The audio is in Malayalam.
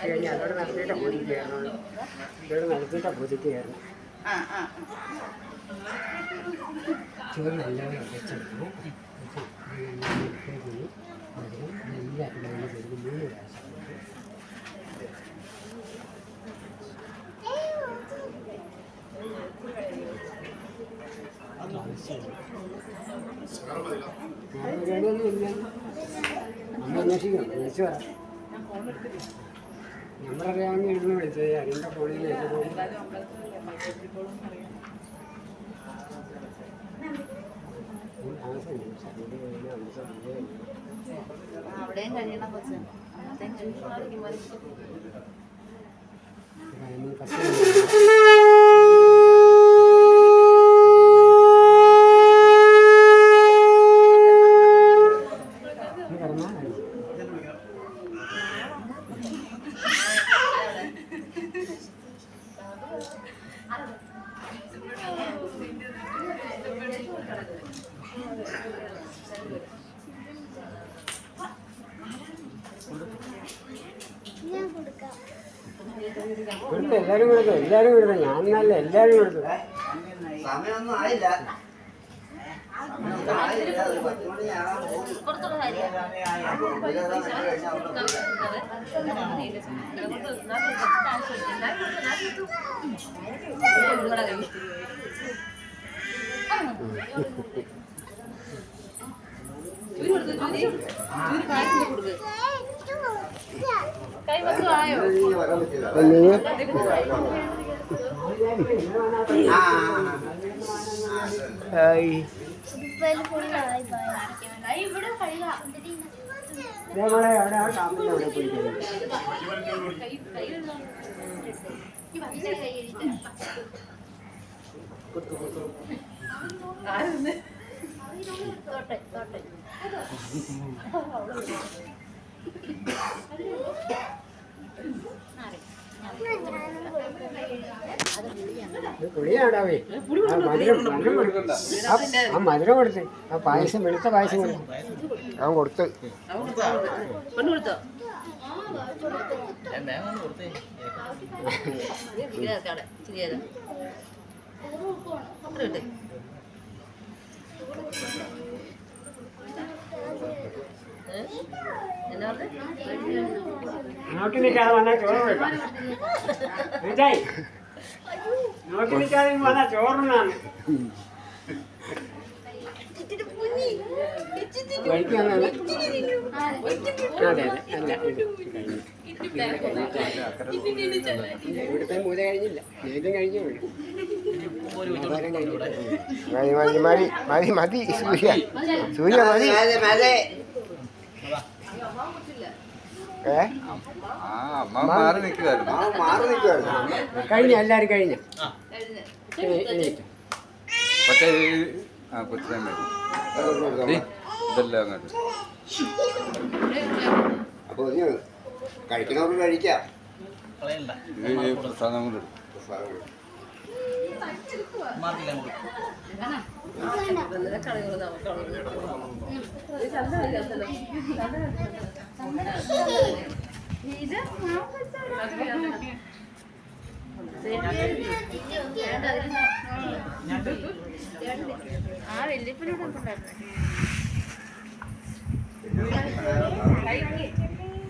അതോടെ നടത്തിയിട്ടാ പൂജിക്കുകയായിരുന്നു. ഇതോടെ നടത്തിയിട്ടാ പൂജിക്കുകയായിരുന്നു. ചോറ് നല്ലവണ്ണം വെച്ചെടുക്കണം. എല്ലാത്തിനും 3 പരിപാടിയൊന്നും ഇല്ല. നമ്മൾ അന്വേഷിക്കണം. വിളിച്ചു പറയാം. നമ്മളറിയാവുന്ന ഇരുന്ന് വിളിച്ചത് അതിൻ്റെ ഫോണിൽ അവിടെയും കഴിയണം കൊച്ചു. എല്ലാരും കൊടുത്തു. എല്ലാരും കൊടുത്തു. ഞാൻ നല്ല എല്ലാരും കൊടുത്തു. സമയമൊന്നും ആയില്ല. നമ്മളെ അവിടെ ആ കാമ്പിൻ്റെ അവിടെ പോയിരിക്കുന്നത്. പുളിയാടാവേ ആ മധുരം കൊടുത്ത് ആ പായസം വെളുത്ത പായസം കൊടുത്തു. അവൻ കൊടുത്ത് നോക്കി നിൽക്കാതെ വന്നാൽ ചോറ് കൊടുക്കാം. നോക്കി നിൽക്കാതെ വന്നാൽ ചോറിനാണ് അതെ അതെ അല്ല ഇവിടുത്തെ മൂല കഴിഞ്ഞില്ല. ഏതും കഴിഞ്ഞു. മതി മതി മതി മതി സൂര്യ സൂര്യ മതി. കഴിഞ്ഞ എല്ലാരും കഴിഞ്ഞ അപ്പൊ കഴിക്കണവർക്ക് കഴിക്കാം. ആ വെല്ലിപ്പനോട്